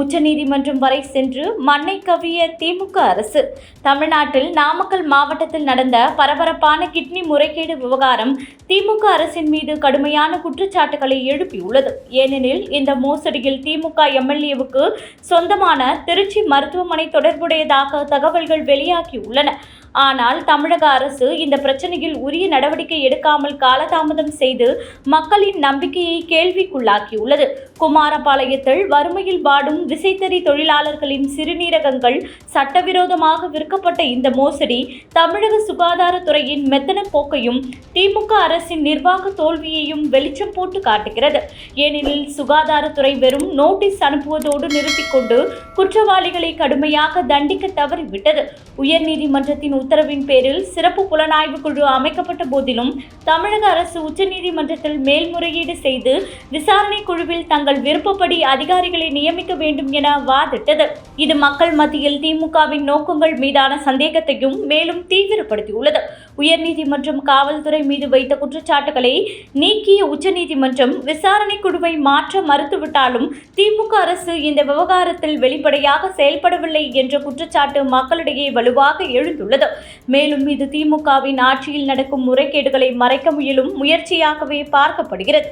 உச்சநீதிமன்றம் வரை சென்று மண்ணை கவ்விய திமுக அரசு. தமிழ்நாட்டில் நாமக்கல் மாவட்டத்தில் நடந்த பரபரப்பான கிட்னி முறைகேடு விவகாரம் திமுக அரசின் மீது கடுமையான குற்றச்சாட்டுகளை எழுப்பியுள்ளது. ஏனெனில் இந்த மோசடியில் திமுக எம்எல்ஏவுக்கு சொந்தமான திருச்சி மருத்துவமனை தொடர்புடையதாக தகவல்கள் வெளியாகியுள்ளன. ஆனால் தமிழக அரசு இந்த பிரச்சனையில் உரிய நடவடிக்கை எடுக்காமல் காலதாமதம் செய்து மக்களின் நம்பிக்கையை கேள்விக்குள்ளாக்கியுள்ளது. குமாரபாளையத்தில் வறுமையில் வாடும் விசைத்தறி தொழிலாளர்களின் சிறுநீரகங்கள் சட்டவிரோதமாக விற்கப்பட்ட இந்த மோசடி தமிழக சுகாதாரத்துறையின் மெத்தன போக்கையும் திமுக அரசின் நிர்வாக தோல்வியையும் வெளிச்சம் போட்டு காட்டுகிறது. ஏனெனில் சுகாதாரத்துறை வெறும் நோட்டீஸ் அனுப்புவதோடு நிறுத்திக் கொண்டு குற்றவாளிகளை கடுமையாக தண்டிக்க தவறிவிட்டது. உயர்நீதிமன்றத்தின் உத்தரவின் பேரில் சிறப்பு புலனாய்வு குழு அமைக்கப்பட்ட போதிலும் தமிழக அரசு உச்சநீதிமன்றத்தில் மேல்முறையீடு செய்து விசாரணை குழுவில் தங்கள் விருப்பப்படி அதிகாரிகளை நியமிக்க வேண்டும் என வாதிட்டது. இது மக்கள் மத்தியில் திமுகவின் நோக்கங்கள் மீதான சந்தேகத்தையும் மேலும் தீவிரப்படுத்தியுள்ளது. உயர்நீதிமன்றம் காவல்துறை மீது வைத்த குற்றச்சாட்டுகளை நீக்கிய உச்சநீதிமன்றம் விசாரணை குழுவை மாற்ற மறுத்துவிட்டாலும் திமுக அரசு இந்த விவகாரத்தில் வெளிப்படையாக செயல்படவில்லை என்ற குற்றச்சாட்டு மக்களிடையே வலுவாக எழுந்துள்ளது. மேலும் இது திமுகவின் ஆட்சியில் நடக்கும் முறைகேடுகளை மறைக்க முயலும் முயற்சியாகவே பார்க்கப்படுகிறது.